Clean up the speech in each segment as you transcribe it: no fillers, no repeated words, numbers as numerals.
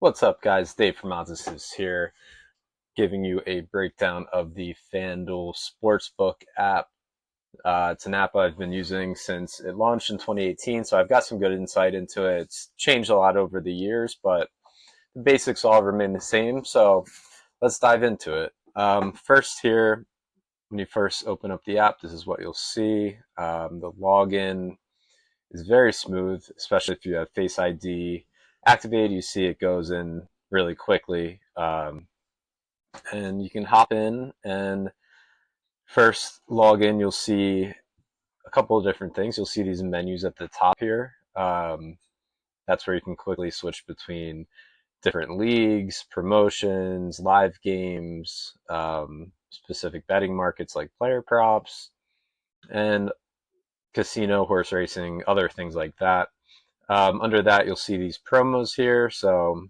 What's up, guys? Dave from Odds here, giving you a breakdown of the FanDuel Sportsbook app. It's an app I've been using since it launched in 2018, so I've got some good insight into it. It's changed a lot over the years, but the basics all remain the same, so let's dive into it. First here, when you first open up the app, this is what you'll see. The login is very smooth, especially if you have Face ID activated. You see it goes in really quickly. And you can hop in and first log in. You'll see a couple of different things. You'll see these menus at the top here. That's where you can quickly switch between different leagues, promotions, live games, specific betting markets like player props, and casino, horse racing, other things like that. Under that, you'll see these promos here. So,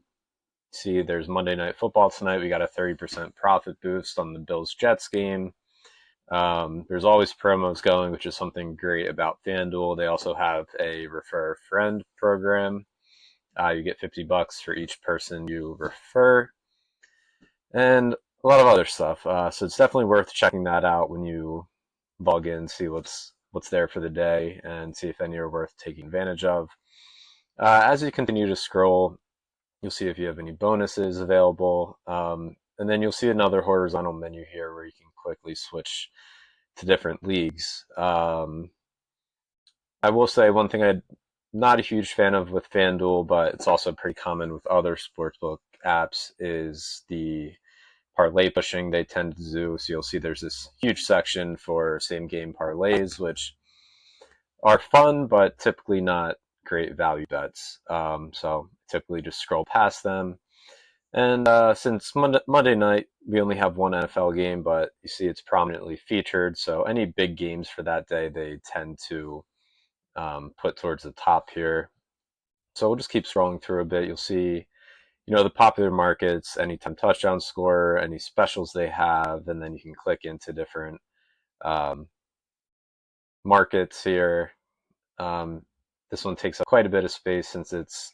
see, there's Monday Night Football tonight. We got a 30% profit boost on the Bills Jets game. There's always promos going, which is something great about FanDuel. They also have a refer a friend program. You get $50 for each person you refer, and a lot of other stuff. So it's definitely worth checking that out when you log in, see what's there for the day, and see if any are worth taking advantage of. As you continue to scroll, you'll see if you have any bonuses available, and then you'll see another horizontal menu here where you can quickly switch to different leagues. I will say one thing I'm not a huge fan of with FanDuel, but it's also pretty common with other sportsbook apps, is the parlay pushing they tend to do. So you'll see there's this huge section for same game parlays, which are fun, but typically not great value bets. So typically just scroll past them. And since Monday night, we only have one NFL game, but you see it's prominently featured. So any big games for that day, they tend to put towards the top here. So we'll just keep scrolling through a bit. You'll see, the popular markets, anytime touchdown score, any specials they have, and then you can click into different um, markets here. This one takes up quite a bit of space since it's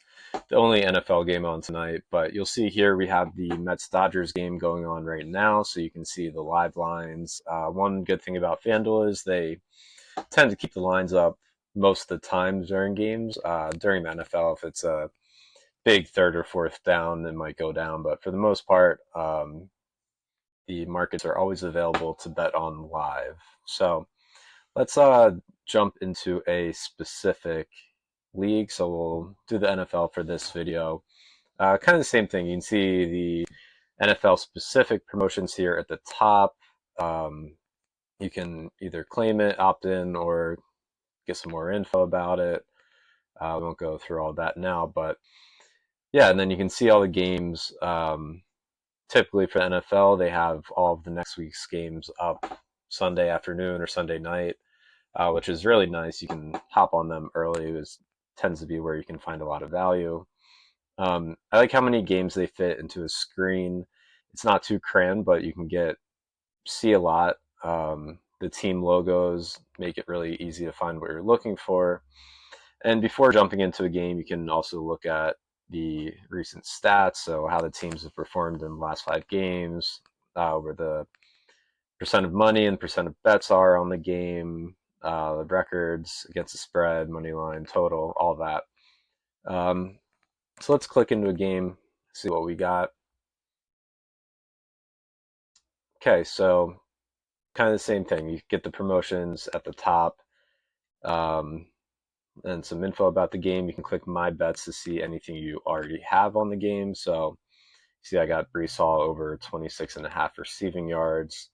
the only NFL game on tonight, but you'll see here we have the Mets-Dodgers game going on right now, so you can see the live lines. One good thing about FanDuel is they tend to keep the lines up most of the time during games. During the NFL, if it's a big third or fourth down, it might go down, but for the most part, the markets are always available to bet on live. So let's jump into a specific league. So we'll do the NFL for this video. Kind of the same thing. You can see the NFL specific promotions here at the top. You can either claim it, opt in, or get some more info about it. We won't go through all that now, but yeah, and then you can see all the games. Typically for the NFL, they have all of the next week's games up Sunday afternoon or Sunday night, which is really nice. You can hop on them early. It tends to be where you can find a lot of value. I like how many games they fit into a screen. It's not too crammed, but you can see a lot. The team logos make it really easy to find what you're looking for. And before jumping into a game, you can also look at the recent stats, so how the teams have performed in the last 5 games, where the percent of money and percent of bets are on the game, the records against the spread, money line, total, all that. So let's click into a game, see what we got. Okay, so kind of the same thing. You get the promotions at the top, and some info about the game. You can click My Bets to see anything you already have on the game. So see, I got Brees Hall over 26.5 receiving yards.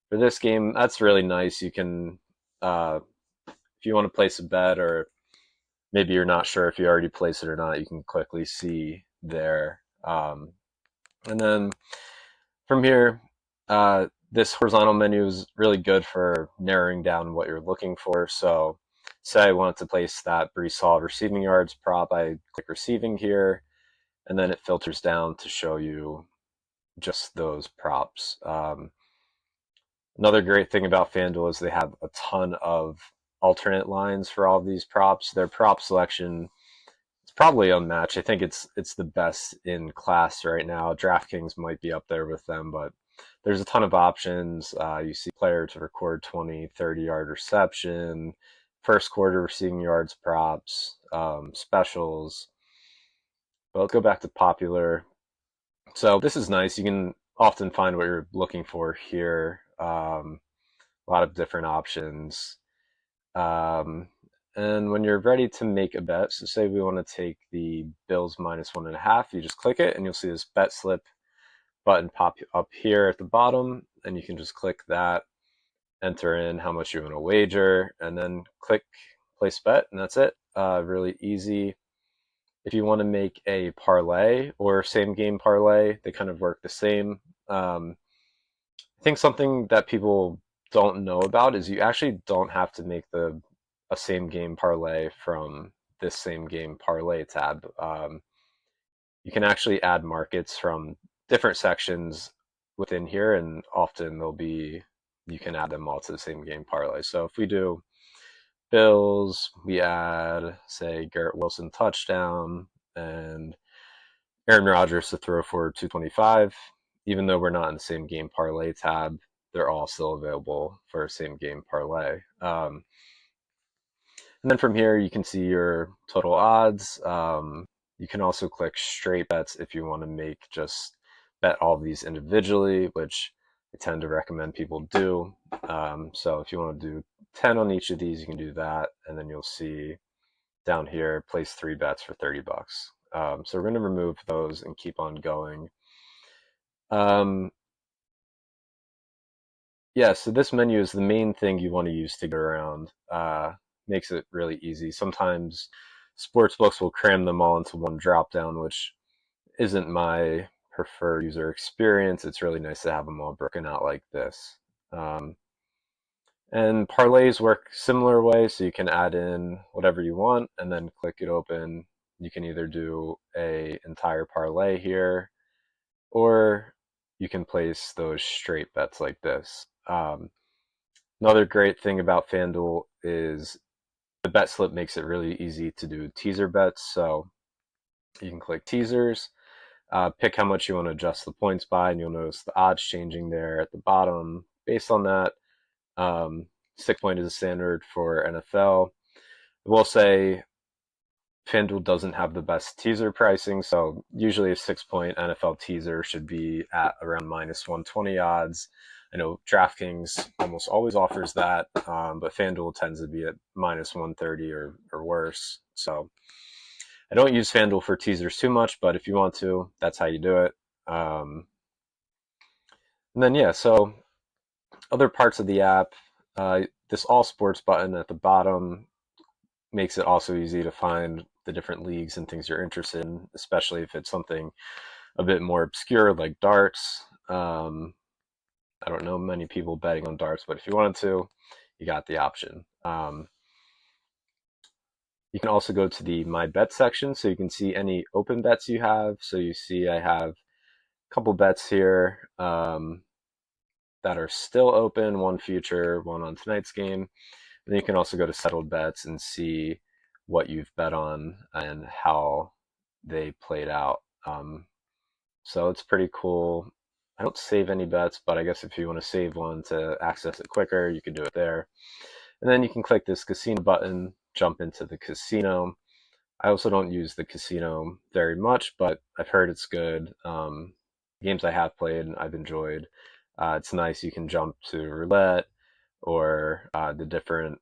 For this game, that's really nice. You can, if you want to place a bet, or maybe you're not sure if you already placed it or not, you can quickly see there. And then from here, this horizontal menu is really good for narrowing down what you're looking for. So say I wanted to place that Brees Hall receiving yards prop, I click receiving here, and then it filters down to show you just those props. Another great thing about FanDuel is they have a ton of alternate lines for all of these props. Their prop selection is probably unmatched. I think it's the best in class right now. DraftKings might be up there with them, but there's a ton of options. You see player to record 20, 30-yard reception, first quarter receiving yards props, specials. But let's go back to popular. So this is nice. You can often find what you're looking for here. A lot of different options. Um, and when you're ready to make a bet, so say we want to take the Bills -1.5, you just click it and you'll see this Betslip button pop up here at the bottom, and you can just click that, enter in how much you want to wager, and then click place bet, and that's it. Really easy. If you want to make a parlay or same game parlay, they kind of work the same. I think something that people don't know about is you actually don't have to make a same game parlay from this same game parlay tab. You can actually add markets from different sections within here, and often you can add them all to the same game parlay. So if we do Bills, we add, say, Garrett Wilson touchdown and Aaron Rodgers to throw for 225. Even though we're not in the same game parlay tab, they're all still available for a same game parlay. And then from here, you can see your total odds. You can also click straight bets if you want to just bet all of these individually, which I tend to recommend people do. So if you want to do 10 on each of these, you can do that. And then you'll see down here, place 3 bets for $30. So we're going to remove those and keep on going. Yeah, so this menu is the main thing you want to use to get around. Makes it really easy. Sometimes sportsbooks will cram them all into one drop down, which isn't my preferred user experience. It's really nice to have them all broken out like this. And parlays work similar way, so you can add in whatever you want and then click it open. You can either do a entire parlay here, or you can place those straight bets like this. Another great thing about FanDuel is the bet slip makes it really easy to do teaser bets. So you can click teasers, pick how much you want to adjust the points by, and you'll notice the odds changing there at the bottom. Based on that, 6 point is a standard for NFL. I will say FanDuel doesn't have the best teaser pricing, so usually a 6 point NFL teaser should be at around -120 odds. I know DraftKings almost always offers that, but FanDuel tends to be at -130 or worse. So I don't use FanDuel for teasers too much, but if you want to, that's how you do it. And then, yeah, so other parts of the app, this all sports button at the bottom makes it also easy to find the different leagues and things you're interested in, especially if it's something a bit more obscure like darts. I don't know many people betting on darts, but if you wanted to, you got the option. You can also go to the My Bet section, so you can see any open bets you have. So you see I have a couple bets here that are still open, one future, one on tonight's game. And then you can also go to settled bets and see what you've bet on and how they played out. So it's pretty cool. I don't save any bets, but I guess if you want to save one to access it quicker, you can do it there. And then you can click this casino button, jump into the casino. I also don't use the casino very much, but I've heard it's good. Games I have played, I've enjoyed. It's nice. You can jump to roulette or the different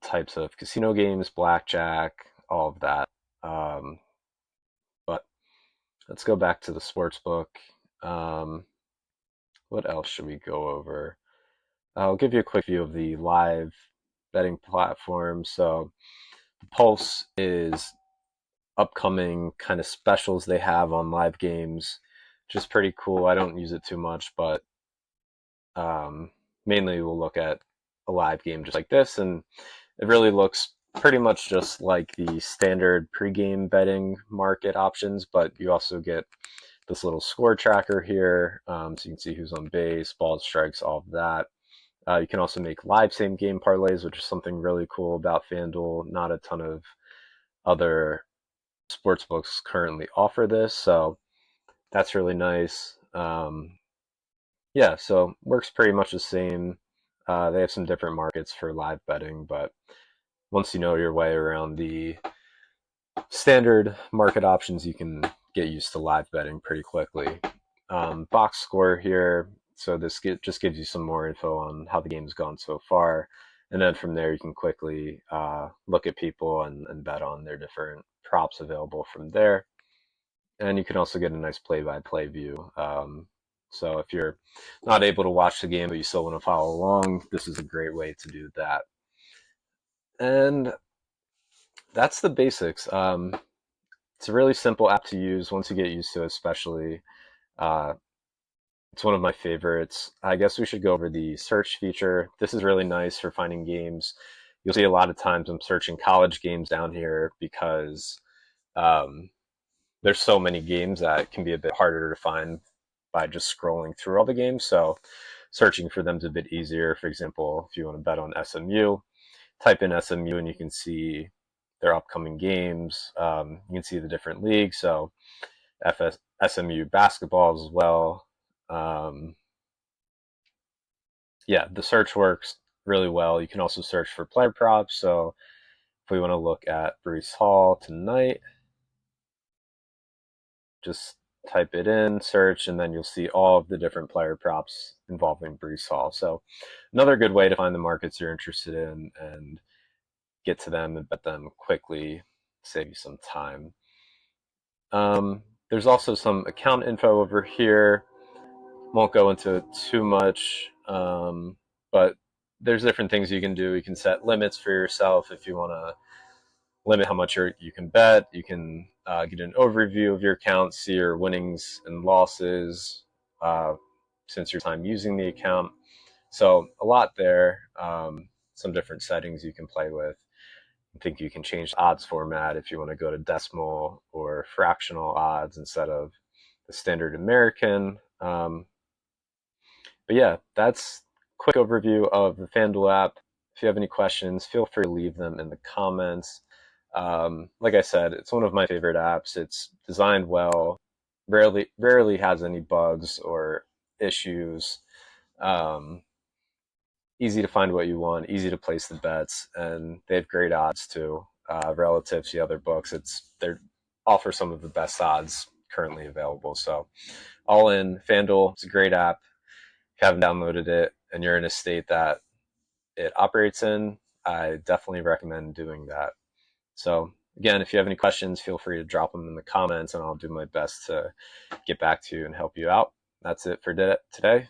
types of casino games, blackjack, all of that. But let's go back to the sports book. What else should we go over? I'll give you a quick view of the live betting platform. So the Pulse is upcoming kind of specials they have on live games, which is pretty cool. I don't use it too much, but mainly we'll look at a live game just like this, and it really looks pretty much just like the standard pregame betting market options, but you also get this little score tracker here, so you can see who's on base, balls, strikes, all of that. You can also make live same game parlays, which is something really cool about FanDuel. Not a ton of other sports books currently offer this, so that's really nice. Yeah, so works pretty much the same. They have some different markets for live betting, but once you know your way around the standard market options, you can get used to live betting pretty quickly. Box score here, so this just gives you some more info on how the game's gone so far, and then from there you can quickly look at people and bet on their different props available from there. And you can also get a nice play-by-play view. So if you're not able to watch the game but you still want to follow along, this is a great way to do that. And that's the basics. It's a really simple app to use once you get used to it, especially. Uh, it's one of my favorites. I guess we should go over the search feature. This is really nice for finding games. You'll see a lot of times I'm searching college games down here because um, there's so many games that it can be a bit harder to find by just scrolling through all the games. So searching for them is a bit easier. For example, if you want to bet on SMU, type in SMU and you can see their upcoming games. You can see the different leagues. So SMU basketball as well. Yeah, the search works really well. You can also search for player props. So if we want to look at Brees Hall tonight, just type it in, search, and then you'll see all of the different player props involving Brees Hall. So another good way to find the markets you're interested in and get to them and bet them quickly, save you some time. There's also some account info over here. Won't go into it too much, but there's different things you can do. You can set limits for yourself if you want to limit how much you can bet. You can get an overview of your account, see your winnings and losses since your time using the account. So a lot there. Some different settings you can play with. I think you can change the odds format if you want to go to decimal or fractional odds instead of the standard American. But yeah, that's a quick overview of the FanDuel app. If you have any questions, feel free to leave them in the comments. Like I said, it's one of my favorite apps. It's designed well, rarely has any bugs or issues. Um, Easy to find what you want, easy to place the bets, and they have great odds too. Relative to the other books, they offer some of the best odds currently available. So all in, FanDuel, it's a great app. If you haven't downloaded it and you're in a state that it operates in, I definitely recommend doing that. So again, if you have any questions, feel free to drop them in the comments and I'll do my best to get back to you and help you out. That's it for today.